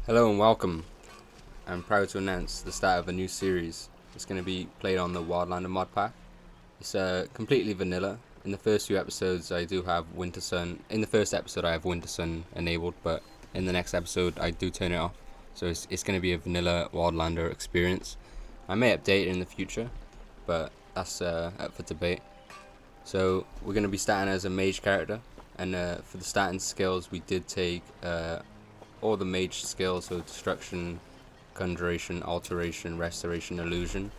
Hello and welcome. I'm proud to announce the start of a new series. It's going to be played on the Wildlander mod pack. It's completely vanilla. In the first few episodes I do have Winter Sun. In the first episode I have Winter Sun enabled, but in the next episode I do turn it off. So it's going to be a vanilla Wildlander experience. I may update it in the future, but that's up for debate. So we're going to be starting as a mage character, and for the starting skills we did take all the mage skills, so destruction, conjuration, alteration, restoration, illusion,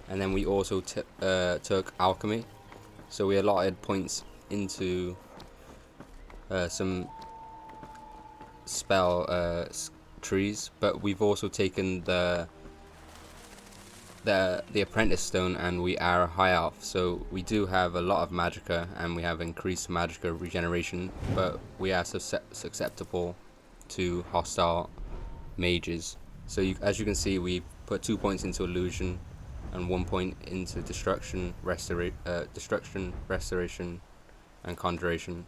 and then we also took alchemy. So we allotted points into some spell trees, but we've also taken the Apprentice stone, and we are a high elf, so we do have a lot of magicka and we have increased magicka regeneration, but we are susceptible to hostile mages. So as you can see, we put 2 points into illusion and 1 point into destruction, restoration, and conjuration.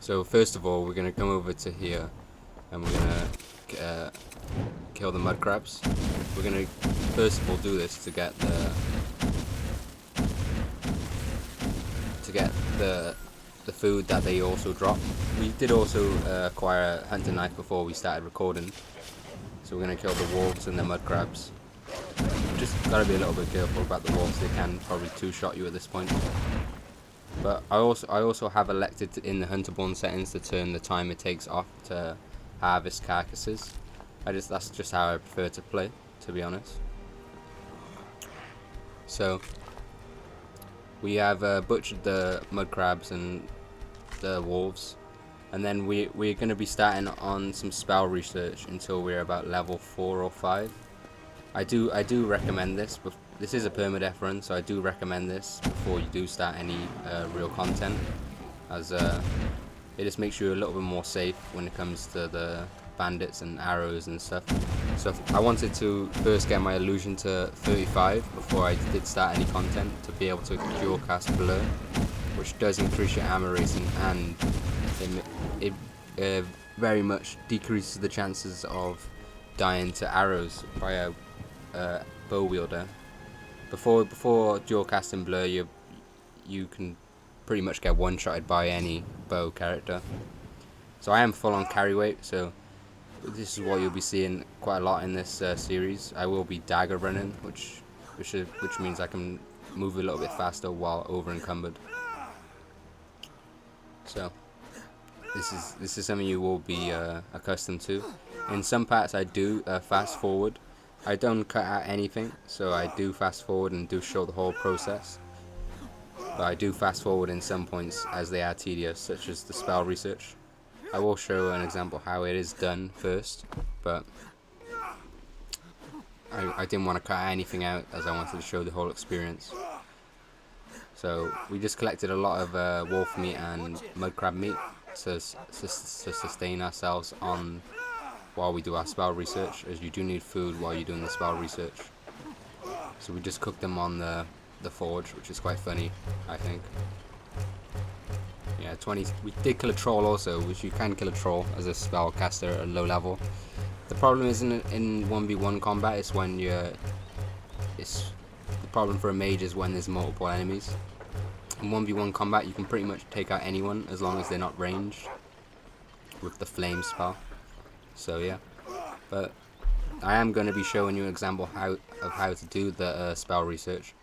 So first of all, we're gonna come over to here, and we're gonna kill the mud crabs. We're gonna first of all do this to get the food that they also drop. We did also acquire a hunting knife before we started recording, so we're gonna kill the wolves and the mud crabs. Just gotta be a little bit careful about the wolves. They can probably two-shot you at this point. But I also have elected in the Hunterborn settings to turn the time it takes off to harvest carcasses. That's just how I prefer to play, to be honest. So we have butchered the mud crabs and the wolves, and then we're going to be starting on some spell research until we're about level 4 or 5. I do recommend this. This is a permadeath run, so I do recommend this before you do start any real content, as it just makes you a little bit more safe when it comes to the bandits and arrows and stuff. So I wanted to first get my illusion to 35 before I did start any content, to be able to cure cast blur, which does increase your armor rating, and it very much decreases the chances of dying to arrows by a bow wielder. Before dual casting blur, you can pretty much get one-shotted by any bow character. So I am full on carry weight, so this is what you'll be seeing quite a lot in this series. I will be dagger running, which means I can move a little bit faster while over encumbered. So this is something you will be accustomed to. In some parts I do fast forward. I don't cut out anything, so I do fast forward and do show the whole process. But I do fast forward in some points as they are tedious, such as the spell research. I will show an example how it is done first, but I didn't want to cut anything out, as I wanted to show the whole experience. So we just collected a lot of wolf meat and mud crab meat to sustain ourselves on while we do our spell research, as you do need food while you're doing the spell research. So we just cooked them on the forge, which is quite funny, I think. Yeah, 20. We did kill a troll also, which you can kill a troll as a spell caster at a low level. The problem isn't in 1v1 combat, it's when the problem for a mage is when there's multiple enemies. In 1v1 combat you can pretty much take out anyone as long as they're not ranged with the flame spell. So yeah, but I am going to be showing you an example of how to do the spell research.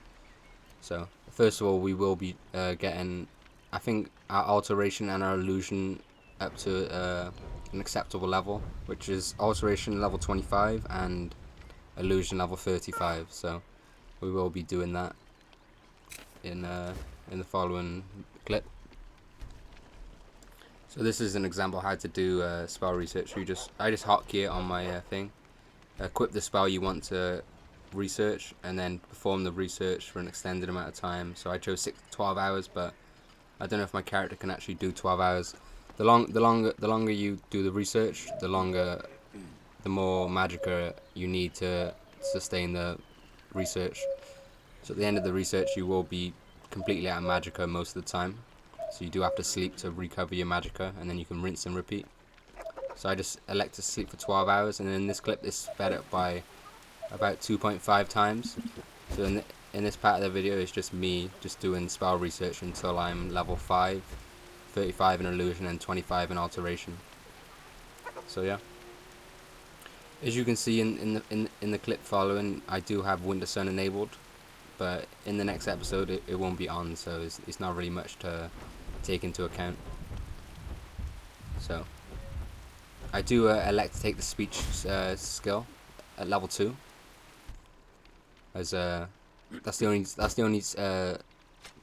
So first of all, we will be getting, I think, our alteration and our illusion up to an acceptable level, which is alteration level 25 and illusion level 35. So we will be doing that in the following clip. So this is an example how to do spell research. I just hotkey it on my thing, equip the spell you want to research, and then perform the research for an extended amount of time. So I chose 12 hours, but I don't know if my character can actually do 12 hours. The longer you do the research, the more magicka you need to sustain the research. So at the end of the research, you will be completely out of magicka most of the time. So you do have to sleep to recover your magicka, and then you can rinse and repeat. So I just elect to sleep for 12 hours, and in this clip it's sped up by about 2.5 times. So in this part of the video it's just me just doing spell research until I'm level 5, 35 in illusion and 25 in alteration. So yeah. As you can see in the clip following, I do have Winter Sun enabled, but in the next episode it won't be on, so it's not really much to take into account. So I do elect to take the speech skill at level 2, as that's the only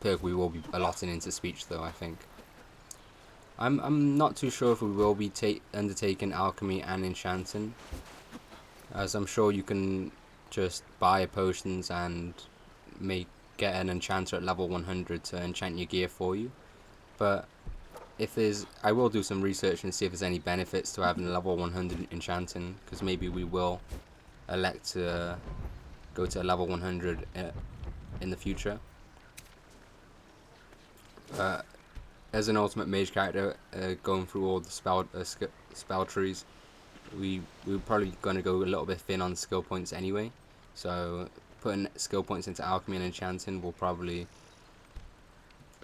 perk we will be allotting into speech, though. I think I'm not too sure if we will be undertaking alchemy and enchanting, as I'm sure you can just buy potions and get an enchanter at level 100 to enchant your gear for you. But I will do some research and see if there's any benefits to having a level 100 enchanting, because maybe we will elect to go to a level 100 in the future. As an ultimate mage character, going through all the spell trees, we're probably going to go a little bit thin on skill points anyway. So putting skill points into alchemy and enchanting will probably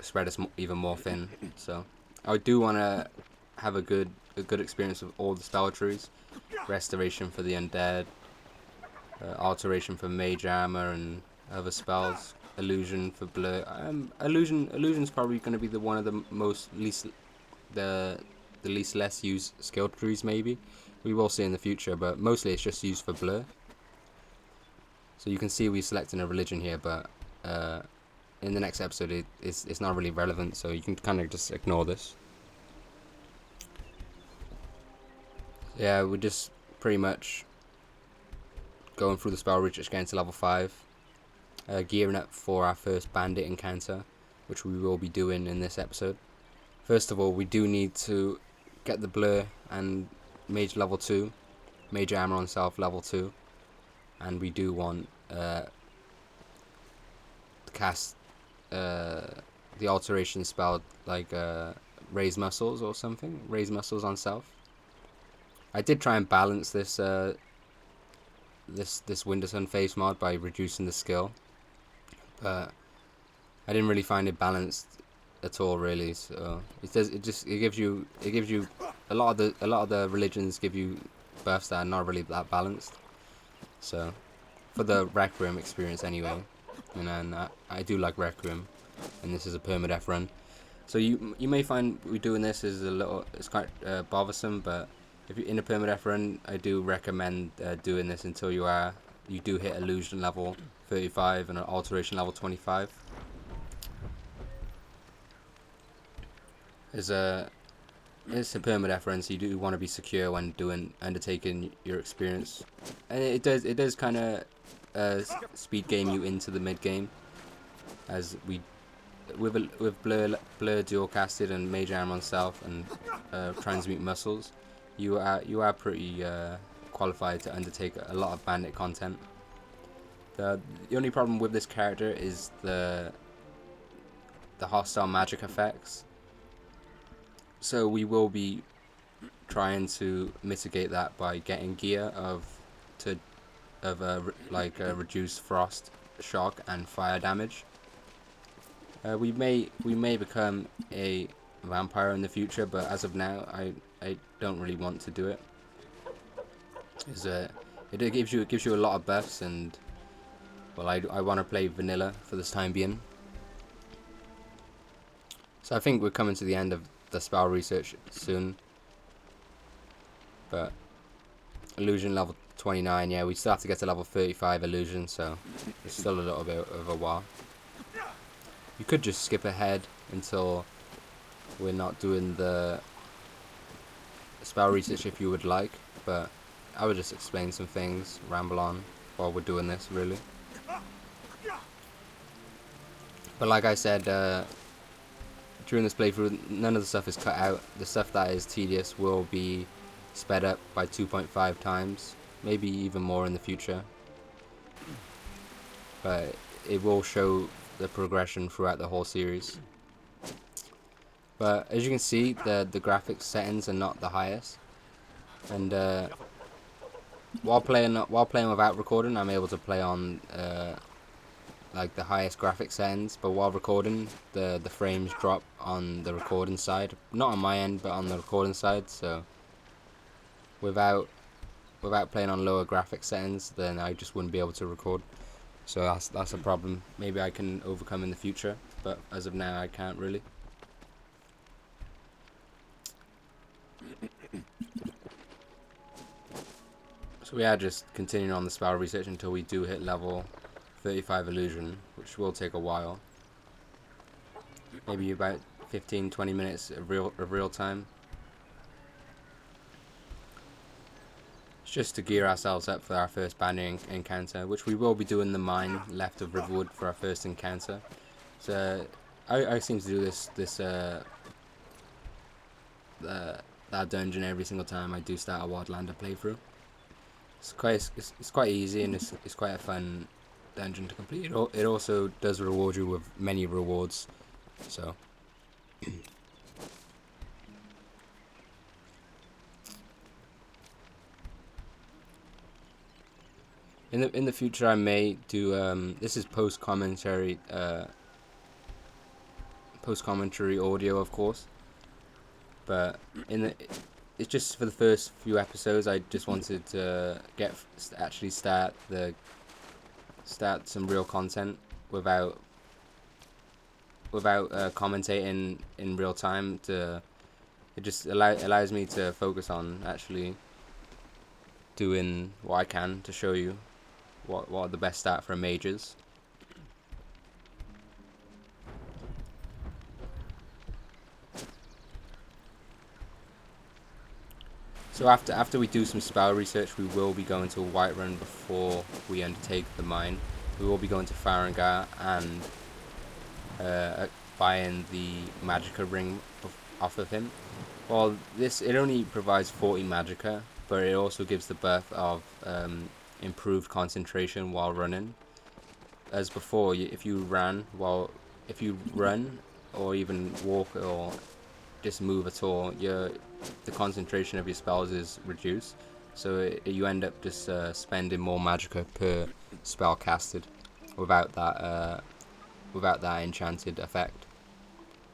spread us even more thin. So I do want to have a good experience with all the spell trees. Restoration for the undead, alteration for mage armor and other spells, illusion for blur. Illusion's probably going to be one of the least less used skill trees. Maybe we will see in the future, but mostly it's just used for blur. So you can see we're selecting a religion here, but in the next episode it's not really relevant, so you can kind of just ignore this. Yeah, we're just pretty much going through the spell research, getting to level 5, gearing up for our first bandit encounter, which we will be doing in this episode. First of all, we do need to get the blur and mage level 2, mage armor on self level 2, and we do want to cast the alteration spell, like raise muscles or something, raise muscles on self. I did try and balance this this Winter Sun face mod by reducing the skill, but I didn't really find it balanced at all, really. So it gives you a lot of the religions give you buffs that are not really that balanced. So for the Requiem experience anyway, and then I do like Requiem, and this is a permadeath run, so you may find we doing this is it's quite bothersome, but if you're in a permadeath run, I do recommend doing this until you do hit illusion level 35 and alteration level 25. It's a permadeath run, so you do want to be secure when undertaking your experience, and it does kind of speed game you into the mid game, as with blur dual casted and mage armor on self and transmute muscles, you are pretty qualified to undertake a lot of bandit content. The only problem with this character is the hostile magic effects. So we will be trying to mitigate that by getting gear of reduced frost, shock, and fire damage. We may become a vampire in the future, but as of now, I don't really want to do it. It gives you a lot of buffs, and well, I want to play vanilla for this time being. So I think we're coming to the end of the spell research soon. But illusion level 29, yeah, we still have to get to level 35 illusion, so it's still a little bit of a while. You could just skip ahead until we're not doing the spell research if you would like, but I would just explain some things, ramble on while we're doing this, really. But like I said, during this playthrough, none of the stuff is cut out. The stuff that is tedious will be sped up by 2.5 times, maybe even more in the future. But it will show the progression throughout the whole series. But as you can see, the graphics settings are not the highest. And while playing without recording, I'm able to play on like the highest graphic settings. But while recording, the frames drop on the recording side, not on my end, but on the recording side. So without playing on lower graphic settings, then I just wouldn't be able to record. So that's a problem. Maybe I can overcome in the future, but as of now, I can't really. So we are just continuing on the spell research until we do hit level 35 illusion, which will take a while. Maybe about 15-20 minutes of real time. It's just to gear ourselves up for our first banding encounter, which we will be doing the mine left of Riverwood for our first encounter. So I seem to do that dungeon every single time I do start a Wildlander playthrough. It's quite easy, and it's quite a fun dungeon to complete. It also does reward you with many rewards. So in the future, I may do this is post commentary audio, of course. But it's just for the first few episodes. I just wanted to start some real content without commentating in real time. It just allows me to focus on actually doing what I can to show you what the best stat for a mage is. So after we do some spell research, we will be going to Whiterun before we undertake the mine. We will be going to Farengar and buying the Magicka ring off of him. Well, it only provides 40 Magicka, but it also gives the buff of improved concentration while running. As before, if you run or even walk or just move at all, the concentration of your spells is reduced, so you end up just spending more Magicka per spell casted without that enchanted effect,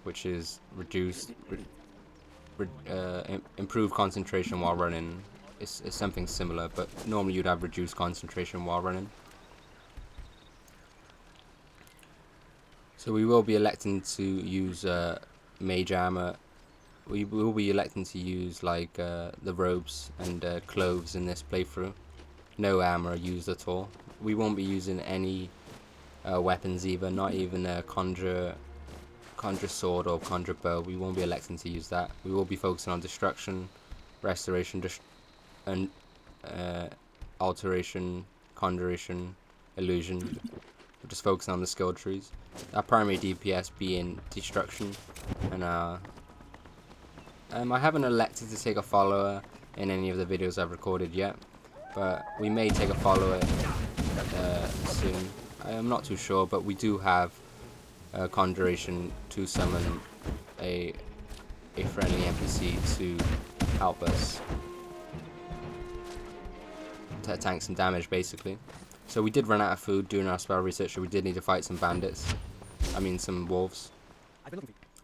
which is improved concentration while running. It's something similar, but normally you'd have reduced concentration while running. So we will be electing to use mage armor. We will be electing to use like the robes and clothes in this playthrough. No armor used at all. We won't be using any weapons either, not even a conjure sword or conjure bow. We won't be electing to use that. We will be focusing on destruction, restoration, and alteration, conjuration, illusion. We're just focusing on the skill trees. Our primary DPS being destruction, and I haven't elected to take a follower in any of the videos I've recorded yet, but we may take a follower soon. I am not too sure, but we do have Conjuration to summon a friendly NPC to help us to tank some damage, basically. So we did run out of food during our spell research, so we did need to fight some some wolves,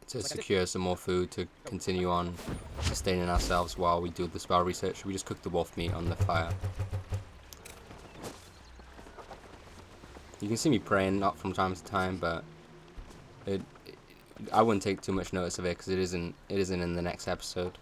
to secure some more food to continue on sustaining ourselves while we do the spell research. We just cooked the wolf meat on the fire. You can see me praying not from time to time, but I wouldn't take too much notice of it because it isn't in the next episode.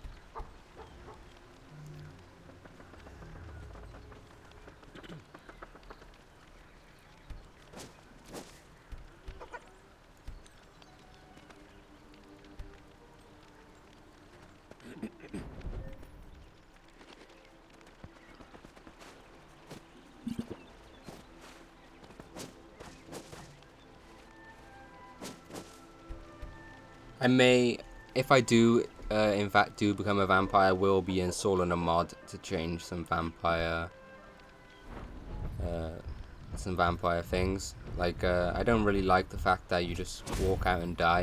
I may, if I do, in fact, do become a vampire, I will be installing a mod to change some vampire things. Like, I don't really like the fact that you just walk out and die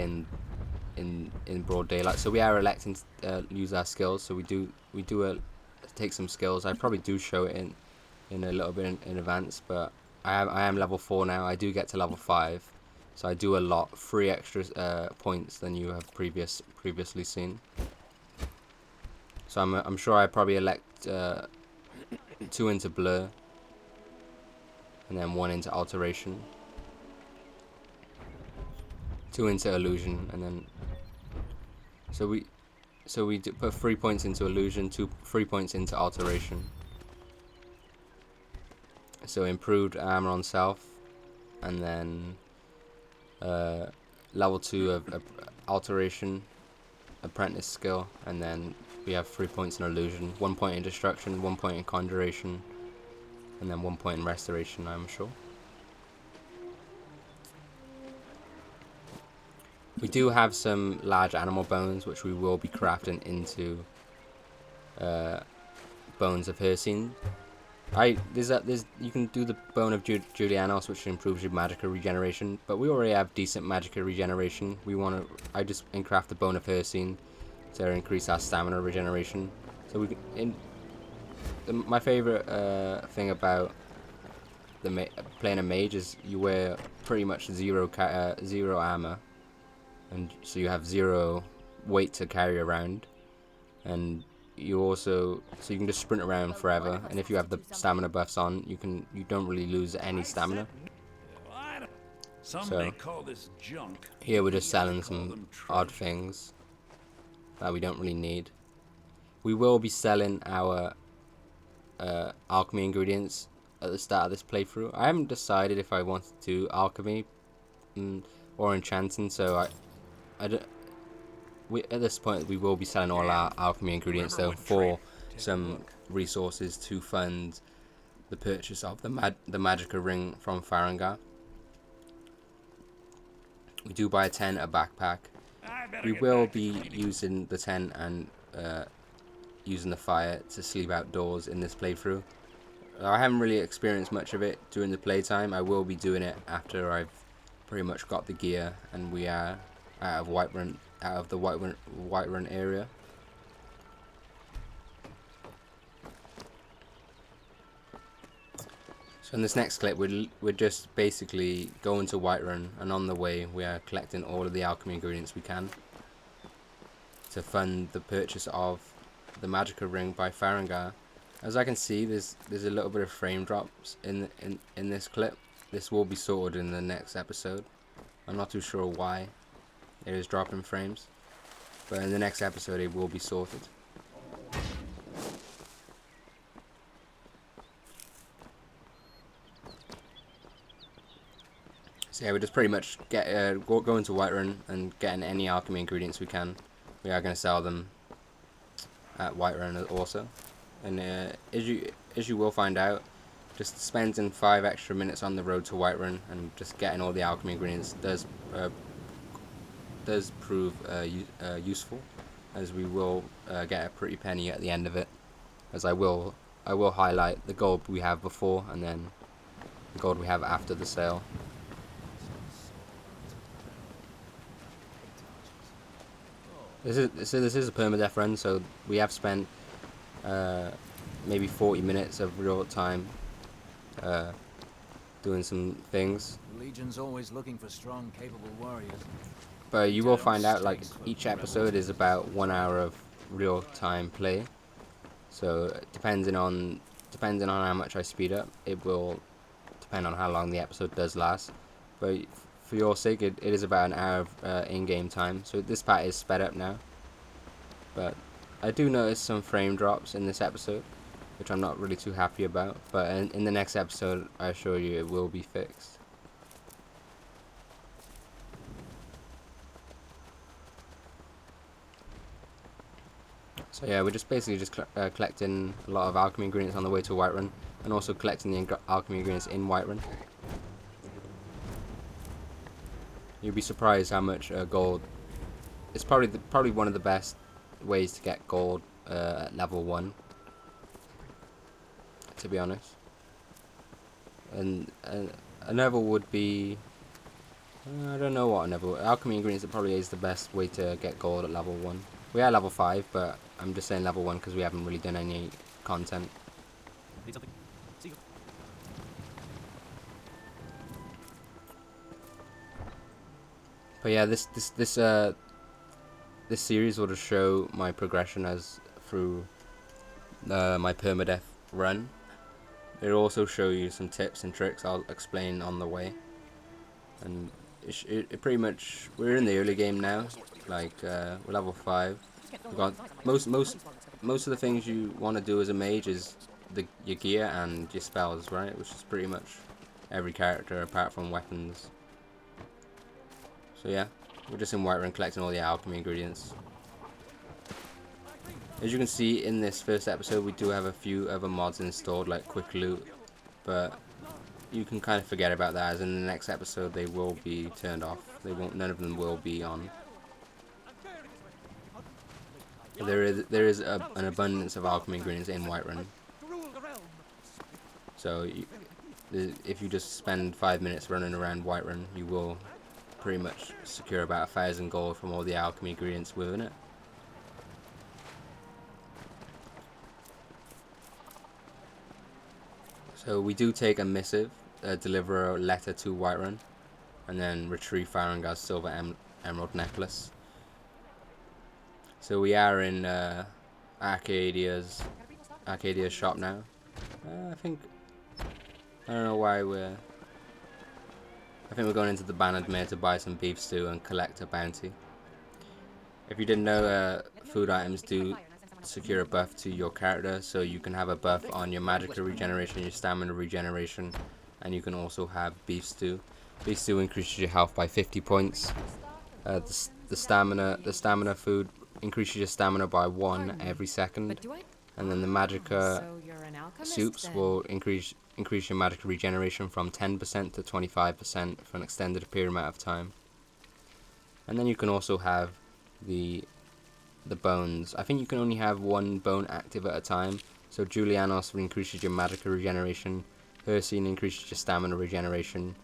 in broad daylight. So we are electing to use our skills. So we do take some skills. I probably do show it in a little bit in advance, but I am level 4 now. I do get to level 5, so I do a lot, 3 extra points than you have previously seen. So I'm sure I probably elect 2 into blur, and then 1 into alteration, 2 into illusion, and then so we put 3 points into illusion, 3 points into alteration. So improved armor on self, and then level 2 of alteration, apprentice skill, and then we have 3 points in illusion, 1 point in destruction, 1 point in conjuration, and then 1 point in restoration, I'm sure. We do have some large animal bones, which we will be crafting into bones of Hircine. You can do the bone of Julianos, which improves your magical regeneration, but we already have decent magical regeneration. I just craft the bone of Hircine to increase our stamina regeneration. So my favorite thing about playing a mage is you wear pretty much zero armor, and so you have 0 weight to carry around, and you can just sprint around forever. And if you have the stamina buffs on, you don't really lose any stamina. So here we're just selling some odd things that we don't really need. We will be selling our alchemy ingredients at the start of this playthrough. I haven't decided if I want to do alchemy or enchanting, so at this point we will be selling all our alchemy ingredients though for some resources to fund the purchase of the magical ring from Farengar. We do buy a tent, a backpack. We will be using the tent and using the fire to sleep outdoors in this playthrough. I haven't really experienced much of it during the playtime. I will be doing it after I've pretty much got the gear and we are out of the Whiterun area. So in this next clip, we're just basically going to Whiterun, and on the way we are collecting all of the alchemy ingredients we can to fund the purchase of the magical ring by Farengar. As I can see, there's a little bit of frame drops in this clip. This will be sorted in the next episode. I'm not too sure why it is dropping frames, but in the next episode it will be sorted. So yeah, we just pretty much go into Whiterun and getting any alchemy ingredients we can. We are going to sell them at Whiterun also, and as you will find out, just spending 5 extra minutes on the road to Whiterun and just getting all the alchemy ingredients does prove useful, as we will get a pretty penny at the end of it, as I will highlight the gold we have before and then the gold we have after the sale. This is a permadeath run, so we have spent maybe 40 minutes of real time doing some things. The Legion's always looking for strong, capable warriors. But you will find out, like, each episode is about 1 hour of real time play. So depending on how much I speed up, it will depend on how long the episode does last. But for your sake, it is about an hour of in-game time. So this part is sped up now. But I do notice some frame drops in this episode, which I'm not really too happy about. But in the next episode, I assure you it will be fixed. So yeah, we're just basically just collecting a lot of alchemy ingredients on the way to Whiterun, and also collecting the alchemy ingredients in Whiterun. You'd be surprised how much gold. It's probably one of the best ways to get gold at level 1, to be honest. And another would be, I don't know what another. Alchemy ingredients probably is the best way to get gold at level 1. We are level 5, but I'm just saying level 1 because we haven't really done any content. Need something. See you. But yeah, this series will just show my progression as through my permadeath run. It'll also show you some tips and tricks I'll explain on the way. And it pretty much, we're in the early game now. Like we're level 5. We've got most of the things you want to do as a mage is your gear and your spells, right? Which is pretty much every character apart from weapons. So yeah, we're just in Whiterun collecting all the alchemy ingredients. As you can see in this first episode, we do have a few other mods installed, like quick loot, but you can kind of forget about that, as in the next episode they will be turned off. None of them will be on. But there is an abundance of alchemy ingredients in Whiterun. So if you just spend 5 minutes running around Whiterun, you will pretty much secure about 1,000 gold from all the alchemy ingredients within it. So we do take a missive, deliver a letter to Whiterun, and then retrieve Farengar's silver emerald necklace. So we are in Arcadia's shop now. I don't know why I think we're going into the Bannered Mare to buy some beef stew and collect a bounty. If you didn't know, food items do secure a buff to your character, so you can have a buff on your magical regeneration, your stamina regeneration, and you can also have beef stew. Beef stew increases your health by 50 points. The stamina food increases your stamina by 1 every second, and then the magica soups will increase your magical regeneration from 10% to 25% for an extended period amount of time. And then you can also have the bones. I think you can only have 1 bone active at a time. So Julianos increases your magical regeneration, Ursine increases your stamina regeneration,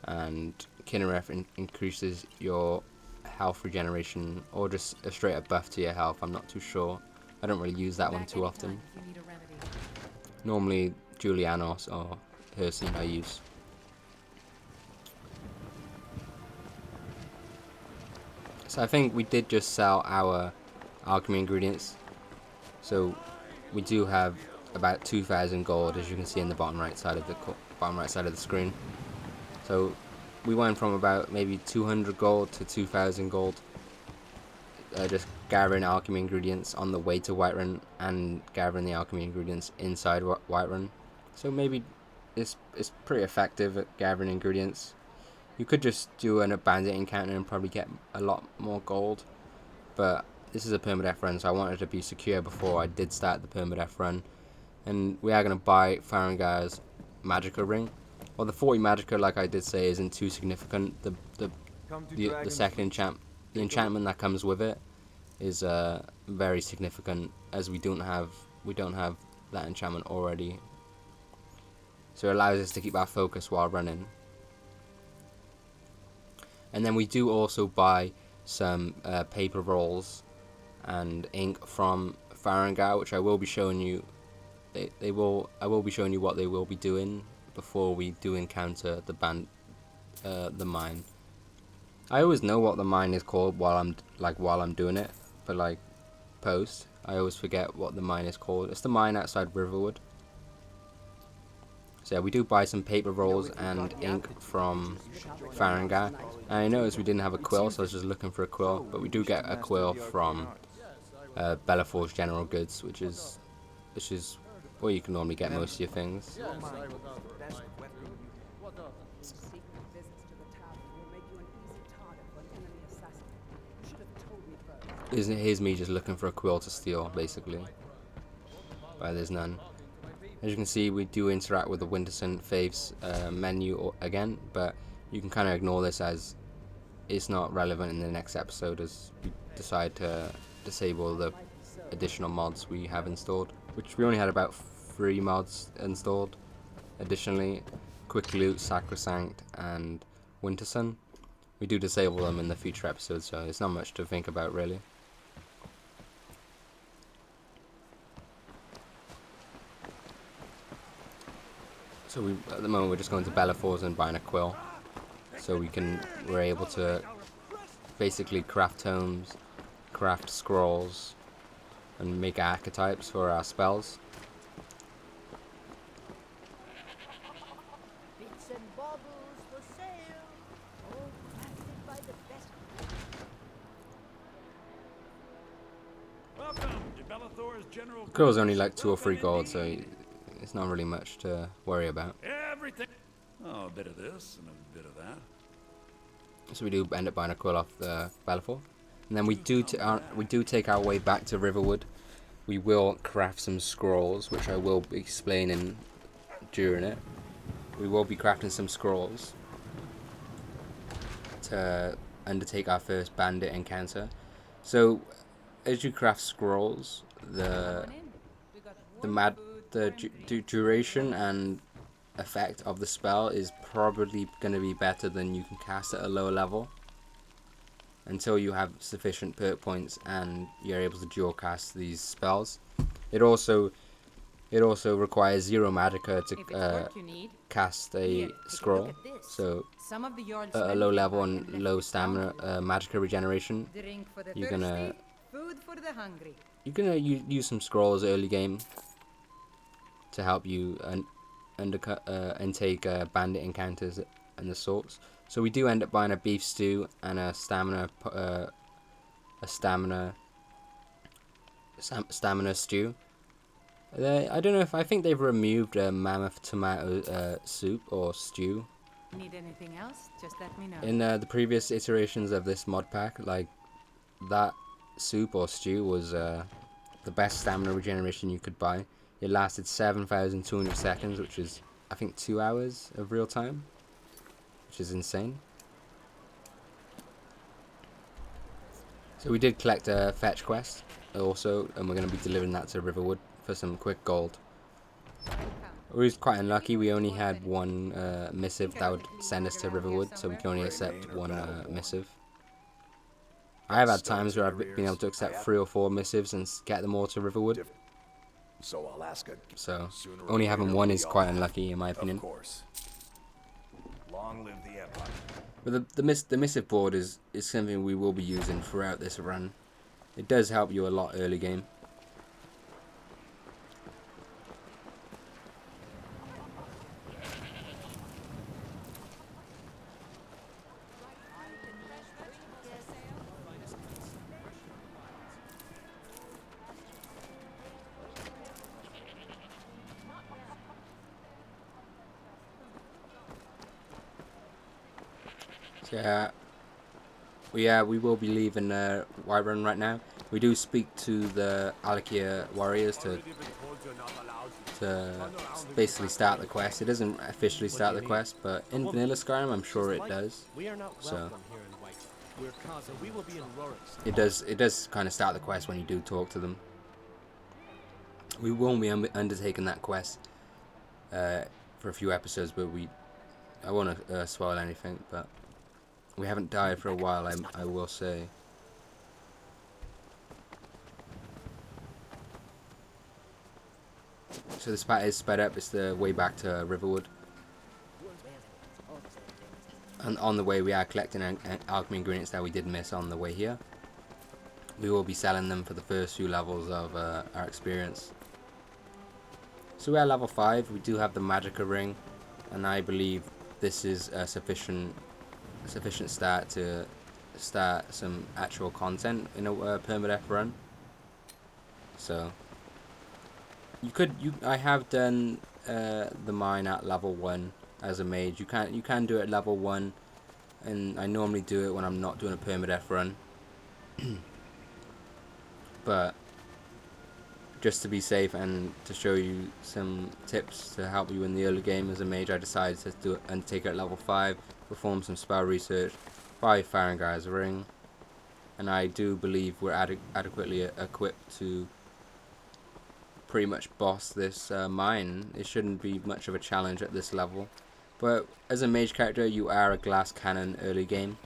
and Kinnereth increases your health regeneration, or just a straight up buff to your health. I'm not too sure. I don't really use that one too often. Normally Julianos or Ursine I use. So I think we did just sell our alchemy ingredients, so we do have about 2,000 gold, as you can see in the bottom right side of the screen. So we went from about maybe 200 gold to 2,000 gold, just gathering alchemy ingredients on the way to Whiterun and gathering the alchemy ingredients inside Whiterun. So maybe it's pretty effective at gathering ingredients. You could just do an bandit encounter and probably get a lot more gold, but this is a permadeath run, so I wanted to be secure before I did start the permadeath run. And we are going to buy Farengar's magica ring. Well, the 40 magica, like I did say, isn't too significant. The second the enchantment that comes with it is very significant, as we don't have that enchantment already. So it allows us to keep our focus while running. And then we do also buy some paper rolls and ink from Farengar, which I will be showing you. I will be showing you what they will be doing before we do encounter the mine. I always know what the mine is called while I'm doing it, but like post, I always forget what the mine is called. It's the mine outside Riverwood. So yeah, we do buy some paper rolls and ink from Farengar. And I noticed we didn't have a quill, so I was just looking for a quill. But we do get a quill from Bellaforge General Goods, which is where you can normally get most of your things. Here's me just looking for a quill to steal, basically. But there's none. As you can see, we do interact with the Winterson Faiths menu again, but you can kind of ignore this as it's not relevant in the next episode, as we decide to disable the additional mods we have installed, which we only had about 3 mods installed. Additionally, Quick Loot, Sacrosanct, and Winterson. We do disable them in the future episodes, so it's not much to think about really. So at the moment we're just going to Bellafor's and buying a quill, so we're able to basically craft tomes, craft scrolls, and make archetypes for our spells. Bits and baubles for sale, all crafted by the best. Welcome to Bellathor's General. The quill's only like 2 or 3 gold, so it's not really much to worry about. Everything. Oh, a bit of this and a bit of that. So we do end up buying a quill off the Bellafor, and then we do take our way back to Riverwood. We will craft some scrolls, which I will be explaining during it. We will be crafting some scrolls to undertake our first bandit encounter. So as you craft scrolls, the duration and effect of the spell is probably going to be better than you can cast at a lower level, until you have sufficient perk points and you're able to dual cast these spells. It also requires 0 magicka to cast a scroll, so at a low level and low stamina magicka regeneration, you're gonna use some scrolls early game to help you and take bandit encounters and the sorts. So we do end up buying a beef stew and a stamina stew. I don't know if I think they've removed mammoth tomato soup or stew. Need anything else? Just let me know. In the previous iterations of this mod pack, like that soup or stew was the best stamina regeneration you could buy. It lasted 7,200 seconds, which is I think 2 hours of real time, which is insane. So we did collect a fetch quest also, and we're going to be delivering that to Riverwood for some quick gold. We was quite unlucky. We only had 1 missive that would send us to Riverwood, so we can only accept 1 missive. I have had times where I've been able to accept 3 or 4 missives and get them all to Riverwood. So I'll ask So only having 1 is quite unlucky in my opinion. Of course. Long live the Empire. But the missive board is something we will be using throughout this run. It does help you a lot early game. So, we will be leaving Whiterun right now. We do speak to the Alchemy warriors to basically start the quest. It doesn't officially start the quest, but in vanilla Skyrim I'm sure it does. So it does kind of start the quest when you do talk to them. We won't be undertaking that quest for a few episodes, but I won't spoil anything, but we haven't died for a while, I will say. So this part is sped up. It's the way back to Riverwood. And on the way we are collecting alchemy ingredients that we did miss on the way here. We will be selling them for the first few levels of our experience. So we are level 5. We do have the magicka ring, and I believe this is a sufficient start to start some actual content in a permadeath run. So I have done the mine at level 1 as a mage. You can do it at level 1, and I normally do it when I'm not doing a permadeath run. But just to be safe and to show you some tips to help you in the early game as a mage, I decided to undertake it at level 5, perform some spell research, buy Farengar's ring, and I do believe we're adequately equipped to pretty much boss this mine. It shouldn't be much of a challenge at this level, but as a mage character you are a glass cannon early game,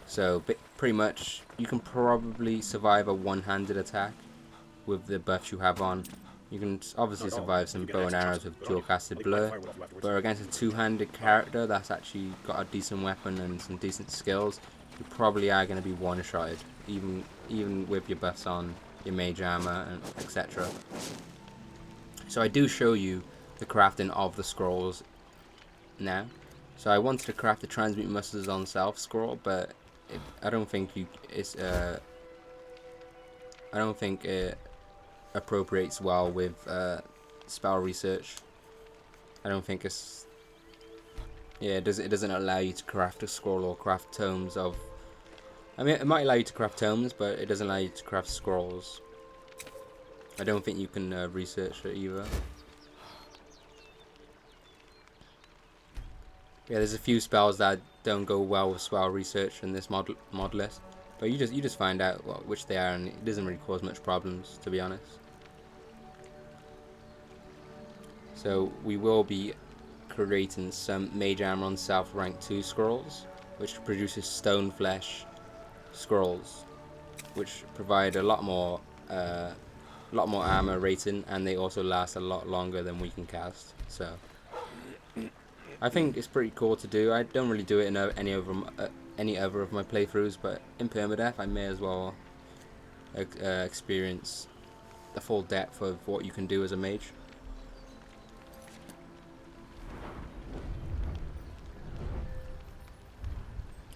so pretty much you can probably survive a one-handed attack with the buffs you have on. You can obviously survive some bow and arrows with dual casted blur, but against a two-handed character that's actually got a decent weapon and some decent skills, you probably are going to be one-shotted, even with your buffs on, your mage armor, and etc. So I do show you the crafting of the scrolls now. So I wanted to craft the transmute musters on self scroll, but I don't think it appropriates well with spell research. I don't think it's, yeah, it doesn't allow you to craft a scroll or craft tomes of, I mean, it might allow you to craft tomes, but it doesn't allow you to craft scrolls. I don't think you can research it either. Yeah, there's a few spells that don't go well with spell research in this mod list, but you just find out which they are, and it doesn't really cause much problems, to be honest. So we will be creating some mage armor on self rank 2 scrolls, which produces stone flesh scrolls, which provide a lot more armor rating, and they also last a lot longer than we can cast. So I think it's pretty cool to do. I don't really do it in any other of my playthroughs, but in Permadeath I may as well experience the full depth of what you can do as a mage.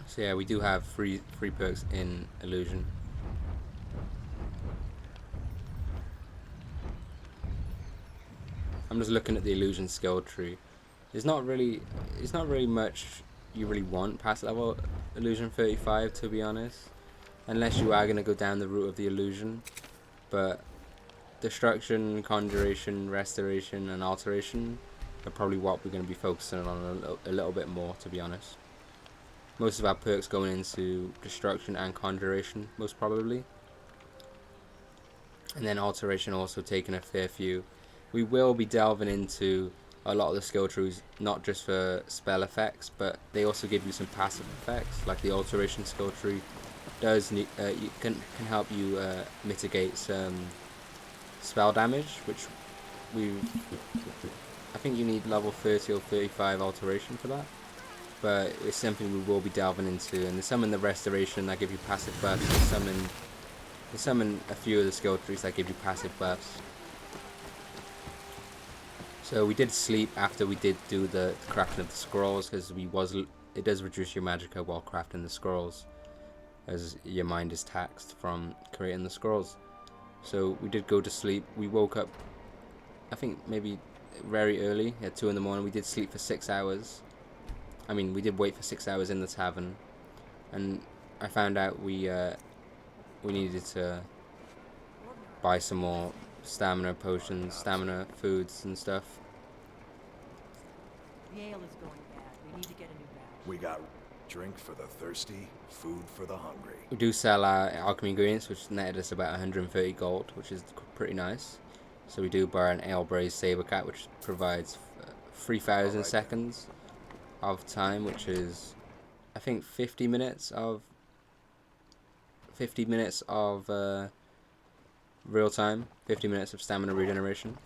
So yeah, we do have free perks in Illusion. I'm just looking at the Illusion skill tree. It's not really much you really want past level Illusion 35, to be honest, unless you are going to go down the route of the Illusion. But Destruction, Conjuration, Restoration and Alteration are probably what we're going to be focusing on a little bit more, to be honest. Most of our perks going into Destruction and Conjuration, most probably, and then Alteration also taking a fair few. We will be delving into a lot of the skill trees, not just for spell effects, but they also give you some passive effects, like the Alteration skill tree does can help you mitigate some spell damage, which I think you need level 30 or 35 Alteration for that, but it's something we will be delving into. And there's some in the Restoration that give you passive buffs, there's some in a few of the skill trees that give you passive buffs. So we did sleep after we did do the crafting of the scrolls, because it does reduce your magicka while crafting the scrolls, as your mind is taxed from creating the scrolls. So we did go to sleep. We woke up, I think maybe very early at 2 in the morning. We did sleep for 6 hours. I mean, we did wait for 6 hours in the tavern, and I found out we needed to buy some more stamina potions, stamina foods and stuff. The ale is going bad. We need to get a new batch. We got drink for the thirsty, food for the hungry. We do sell our alchemy ingredients, which netted us about 130 gold, which is pretty nice. So we do buy an ale braised saber cat, which provides 3,000 seconds of time, which is, I think, 50 minutes of real time, 50 minutes of stamina regeneration.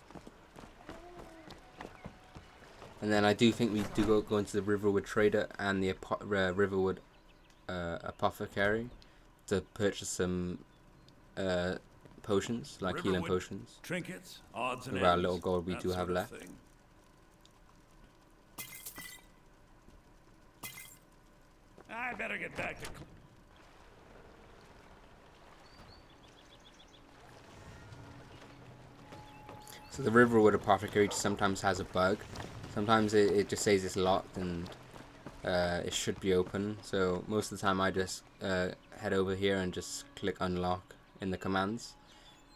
And then I do think we do go into the Riverwood Trader and the Riverwood Apothecary to purchase some potions, like Riverwood, healing potions. Trinkets, odds and With our ends, little gold we that do have sort of left. thing. I better get back to... So the Riverwood Apothecary sometimes has a bug. Sometimes it just says it's locked and it should be open. So most of the time I just head over here and just click unlock in the commands,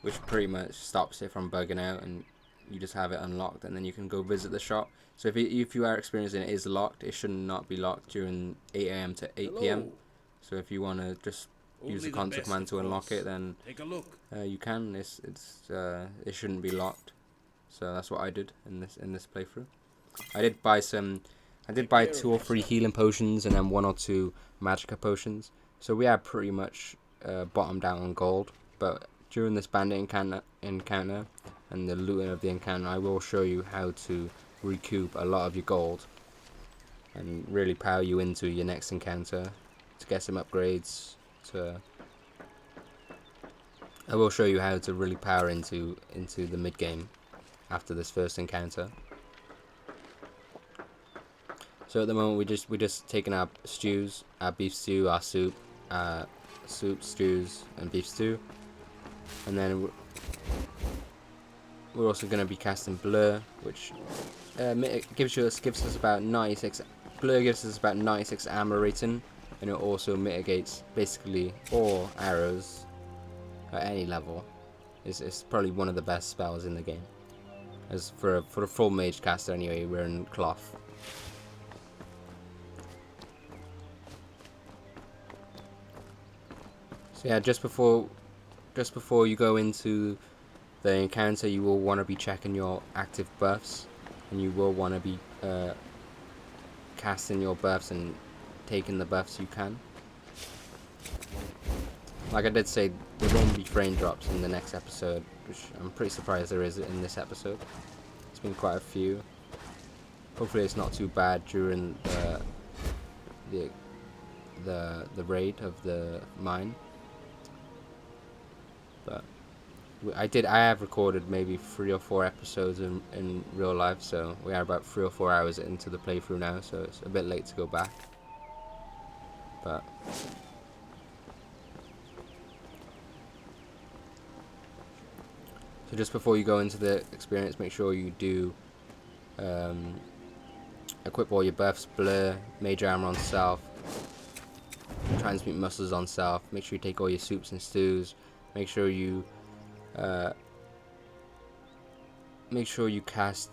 which pretty much stops it from bugging out, and you just have it unlocked, and then you can go visit the shop. So if you are experiencing it is locked, it should not be locked during 8 AM to 8 PM. So if you want to just use the console command to unlock it, then Take a look. you can. It shouldn't be locked. So that's what I did in this playthrough. I did buy 2 or 3 healing potions and then 1 or 2 magicka potions. So we are pretty much bottomed out on gold. But during this bandit encounter, and the looting of the encounter, I will show you how to recoup a lot of your gold and really power you into your next encounter to get some upgrades. I will show you how to really power into the mid game after this first encounter. So at the moment we're just taking our stews, our beef stew, our soup, stews, and beef stew, and then we're also going to be casting blur, which gives us about 96. Blur gives us about 96 armor rating, and it also mitigates basically all arrows at any level. It's probably one of the best spells in the game. As for a full mage caster anyway, we're in cloth. So yeah, just before you go into the encounter, you will want to be checking your active buffs, and you will want to be casting your buffs and taking the buffs you can. Like I did say, there won't be frame drops in the next episode, which I'm pretty surprised there is in this episode. It's been quite a few. Hopefully it's not too bad during the raid of the mine. But I have recorded maybe 3 or 4 episodes in real life, so we are about 3 or 4 hours into the playthrough now, so it's a bit late to go back. But so just before you go into the experience, make sure you do equip all your buffs: blur, major armor on self, transmute muscles on self. Make sure you take all your soups and stews. Make sure you cast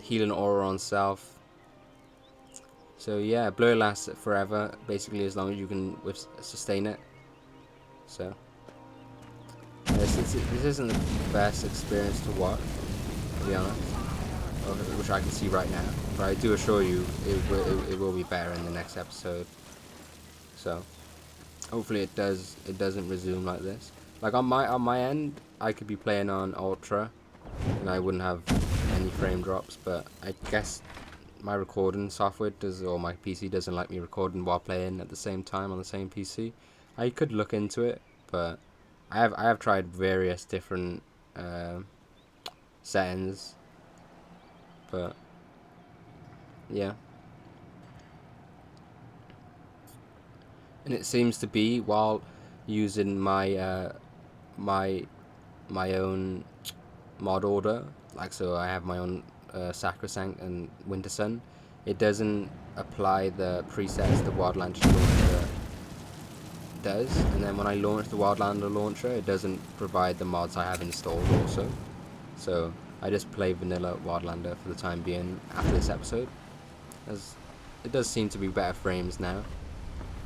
healing aura on self. So yeah, blur lasts forever, basically as long as you can sustain it. So this isn't the best experience to watch, to be honest, which I can see right now. But I do assure you, it will be better in the next episode. So hopefully it doesn't resume like this. Like on my end, I could be playing on ultra, and I wouldn't have any frame drops. But I guess my recording software or my PC doesn't like me recording while playing at the same time on the same PC. I could look into it, but I have tried various different settings. But yeah, and it seems to be while using my my own mod order, like so I have my own Sacrosanct and Winter Sun, it doesn't apply the presets the Wildlander launcher does, and then when I launch the Wildlander launcher, it doesn't provide the mods I have installed also. So I just play vanilla Wildlander for the time being after this episode, as it does seem to be better frames now.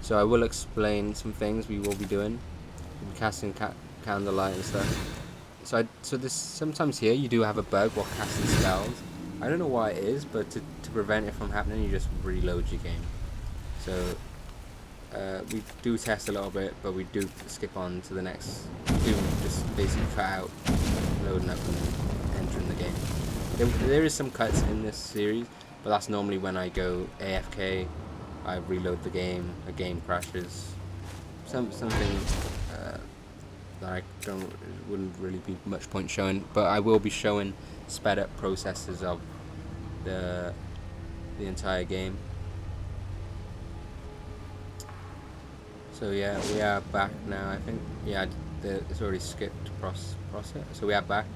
So I will explain some things we will be doing. We'll be casting candlelight and stuff. So this sometimes here you do have a bug while casting spells. I don't know why it is, but to prevent it from happening, you just reload your game. So we do test a little bit, but we do skip on to the next. We do just basically cut out loading up and entering the game. There is some cuts in this series, but that's normally when I go AFK. I reload the game, a game crashes, something that wouldn't really be much point showing, but I will be showing sped up processes of the entire game. So yeah, we are back now. I think it's already skipped process. So we are back.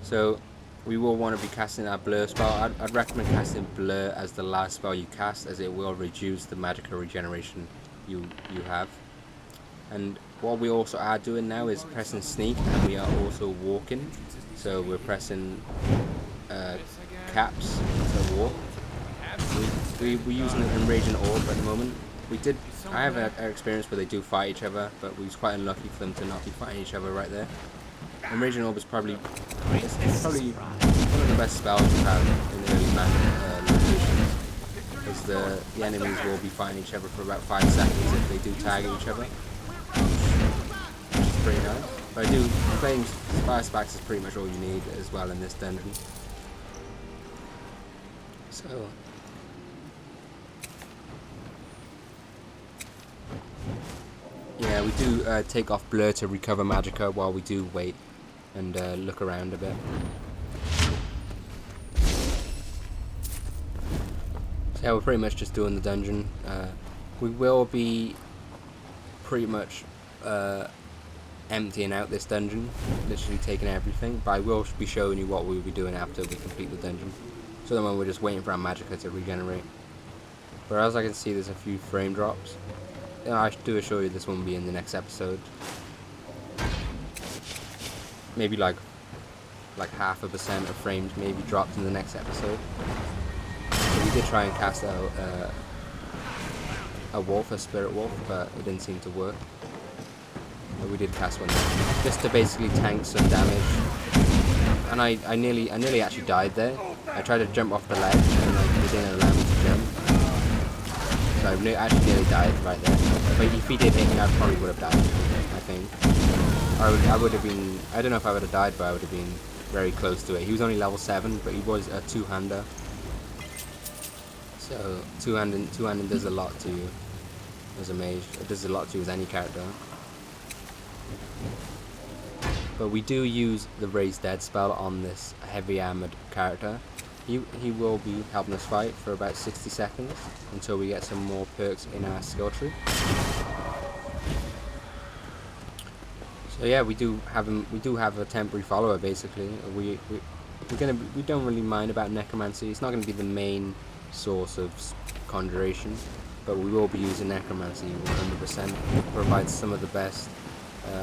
So we will want to be casting our blur spell. I'd recommend casting blur as the last spell you cast, as it will reduce the magical regeneration you have. And what we also are doing now is pressing sneak, and we are also walking. So we're pressing caps to walk. We're using an enraging orb at the moment. I have an experience where they do fight each other, but we was quite unlucky for them to not be fighting each other right there. Enraging orb is probably one of the best spells you have in the early map locations, because the enemies will be fighting each other for about 5 seconds if they do tag each other, which is pretty nice. But I do claim fire spikes is pretty much all you need as well in this dungeon. So yeah, we do take off blur to recover magicka while we do wait and look around a bit. So yeah, we're pretty much just doing the dungeon. We will be pretty much emptying out this dungeon, literally taking everything, but I will be showing you what we'll be doing after we complete the dungeon. So then when we're just waiting for our magicka to regenerate. But as I can see, there's a few frame drops. I do assure you this won't be in the next episode. Maybe like 0.5% of frames maybe dropped in the next episode. So we did try and cast out a wolf, a spirit wolf, but it didn't seem to work. But we did cast one just to basically tank some damage. And I nearly actually died there. I tried to jump off the ledge and it didn't allow me to jump. So I actually nearly died right there. But if he did hit me, I probably would have died, I think. I would have been, I don't know if I would have died, but I would have been very close to it. He was only level 7, but he was a two-hander. So two-handing does a lot to you as a mage. It does a lot to you as any character. But we do use the Raised Dead spell on this heavy armored character. He will be helping us fight for about 60 seconds until we get some more perks in our skill tree. So yeah, we do have him. We do have a temporary follower basically. We don't really mind about necromancy. It's not going to be the main source of conjuration, but we will be using necromancy 100%. It provides some of the best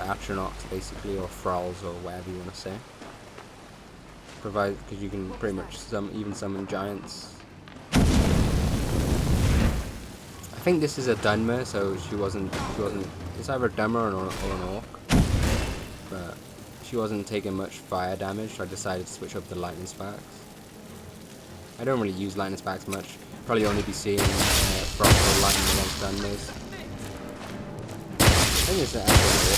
atronachs basically, or thralls, or whatever you want to say. Because you can pretty much even summon giants. I think this is a Dunmer, so she wasn't. It's either a Dunmer or an orc, but she wasn't taking much fire damage, so I decided to switch up the lightning sparks. I don't really use lightning sparks much. Probably only be seeing frost or lightning against Dunmers. I think it's actually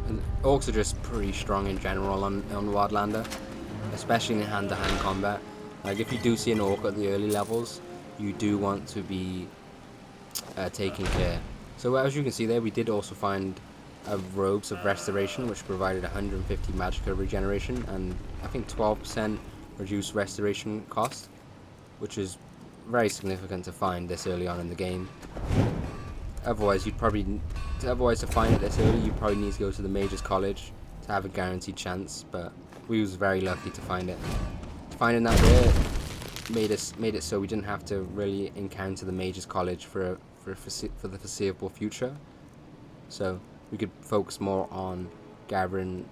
and orcs are just pretty strong in general on Wildlander, especially in hand-to-hand combat. Like if you do see an orc at the early levels, you do want to be taking care. So as you can see there, we did also find robes of restoration, which provided 150 magicka regeneration and I think 12% reduced restoration cost, which is very significant to find this early on in the game. Otherwise, to find it this early, you probably need to go to the Mage's College to have a guaranteed chance. But we was very lucky to find it. Finding that there made it so we didn't have to really encounter the Mage's College for the foreseeable future. So we could focus more on gathering.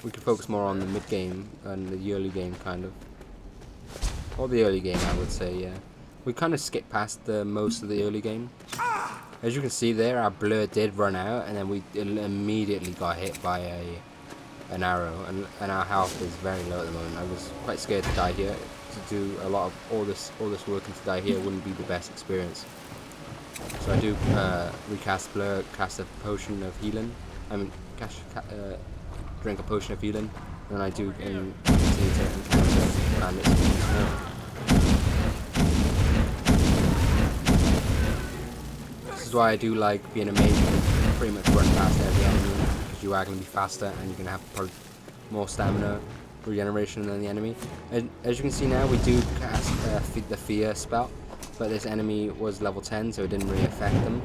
We could focus more on the mid game and the early game, kind of. Or the early game, I would say, yeah. We kind of skipped past most of the early game. As you can see there, our blur did run out, and then we immediately got hit by an arrow, and our health is very low at the moment. I was quite scared to die here. To do a lot of all this work and to die here wouldn't be the best experience. So I do recast blur, cast a potion of healing. I mean, drink a potion of healing, and then I do continue to encounter bandits. This is why I do like being a mage. You can pretty much run past every enemy because you are going to be faster and you're going to have probably more stamina regeneration than the enemy. And as you can see now, we do cast the fear spell, but this enemy was level 10, so it didn't really affect them.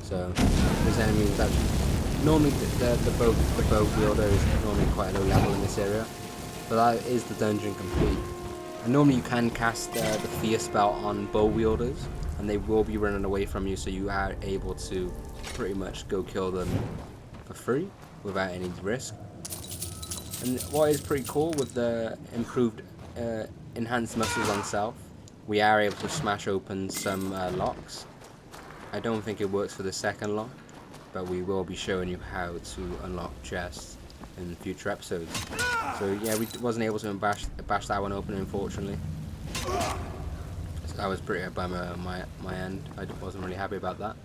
So this enemy was actually normally the bow wielder is normally quite a low level in this area, but that is the dungeon complete. And normally you can cast the fear spell on bow wielders, and they will be running away from you, so you are able to pretty much go kill them for free without any risk. And what is pretty cool with the improved enhanced muscles on self, we are able to smash open some locks. I don't think it works for the second lock, but we will be showing you how to unlock chests in future episodes. So yeah, we wasn't able to bash that one open, unfortunately. So that was pretty a bummer on my end. I wasn't really happy about that.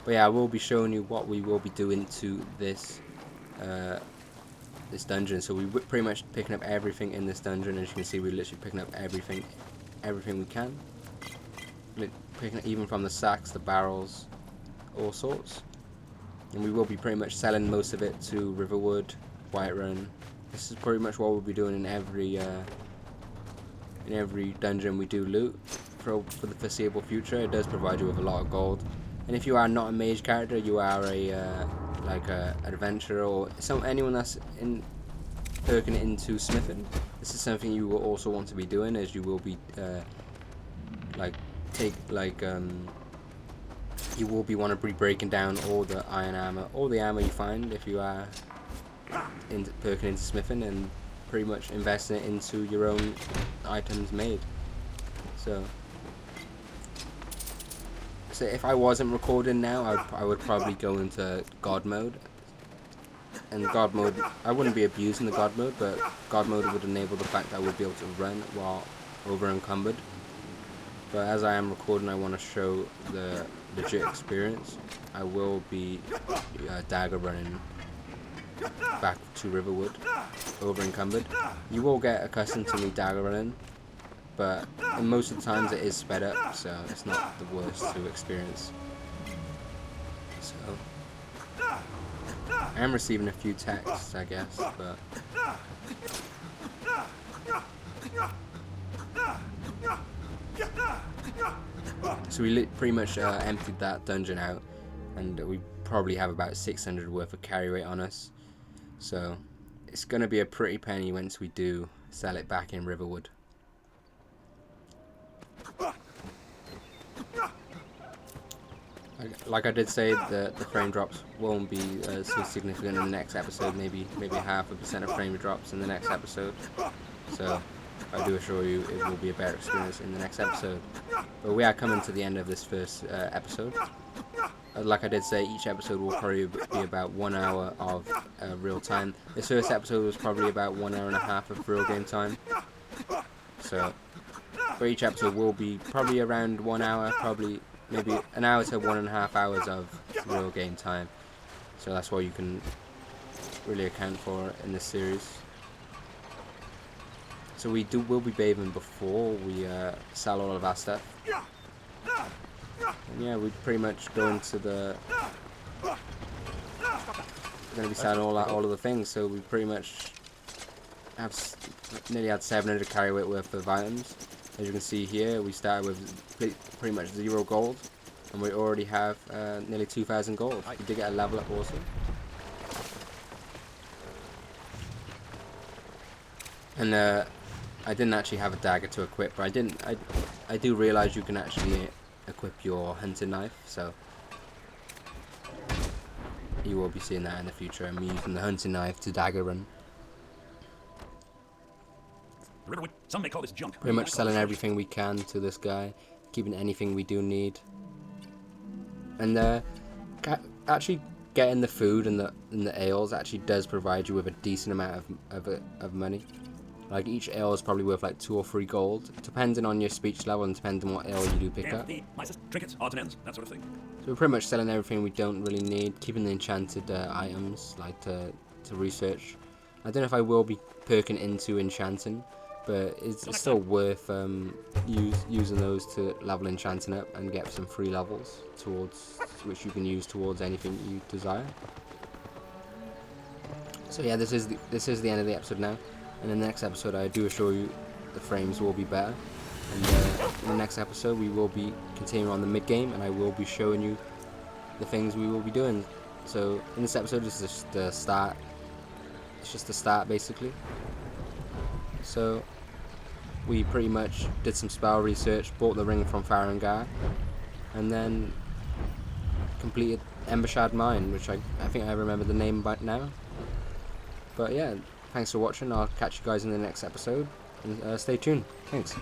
But yeah, I will be showing you what we will be doing to this this dungeon. So we're pretty much picking up everything in this dungeon. As you can see, we're literally picking up everything we can. Picking it even from the sacks, the barrels, all sorts. And we will be pretty much selling most of it to Riverwood, Whiterun. This is pretty much what we'll be doing in every dungeon we do loot for the foreseeable future. It does provide you with a lot of gold. And if you are not a mage character, you are a like a adventurer or anyone that's perking into smithing, this is something you will also want to be doing, as you will be you will be want to be breaking down all the iron armor, all the armor you find if you are perking into smithing, and pretty much investing it into your own items made. So if I wasn't recording now, I would probably go into God mode. And God mode, I wouldn't be abusing the God mode, but God mode would enable the fact that I would be able to run while over encumbered. But as I am recording, I want to show the legit experience. I will be dagger running back to Riverwood over encumbered. You will get accustomed to me dagger running, but in most of the times it is sped up, so it's not the worst to experience. So I am receiving a few texts, I guess, but so we pretty much emptied that dungeon out, and we probably have about 600 worth of carry weight on us, so it's gonna be a pretty penny once we do sell it back in Riverwood. Like I did say, the frame drops won't be so significant in the next episode. Maybe 0.5% of frame drops in the next episode. So I do assure you it will be a better experience in the next episode. But we are coming to the end of this first episode. Like I did say, each episode will probably be about 1 hour of real time. This first episode was probably about 1.5 hours of real game time. So for each episode will be probably around 1 hour, probably maybe an hour to 1.5 hours of real game time. So that's what you can really account for in this series. So we'll be bathing before we sell all of our stuff. And yeah, we pretty much go into the. We're going to be selling all of the things. So we pretty much have nearly had 700 carry weight worth of items. As you can see here, we started with pretty much 0 gold, and we already have nearly 2,000 gold. We did get a level up also. And I didn't actually have a dagger to equip, but I do realize you can actually equip your hunting knife, so you will be seeing that in the future. I'm using the hunting knife to dagger run. Some may call this junk. Pretty much selling everything we can to this guy, keeping anything we do need, and actually getting the food and the ales actually does provide you with a decent amount of money. Like each ale is probably worth like 2 or 3 gold, depending on your speech level and depending on what ale you do pick up. Trinkets, odds and ends, that sort of thing. So we're pretty much selling everything we don't really need, keeping the enchanted items like to research. I don't know if I will be perking into enchanting, but it's still worth using those to level enchanting up and get some free levels towards which you can use towards anything you desire. So yeah, this is the end of the episode now. And in the next episode, I do assure you the frames will be better. And in the next episode, we will be continuing on the mid game, and I will be showing you the things we will be doing. So in this episode, this is just the start. It's just the start, basically. So we pretty much did some spell research, bought the ring from Farengar, and then completed Embershard Mine, which I think I remember the name by now. But yeah, thanks for watching. I'll catch you guys in the next episode, and stay tuned. Thanks.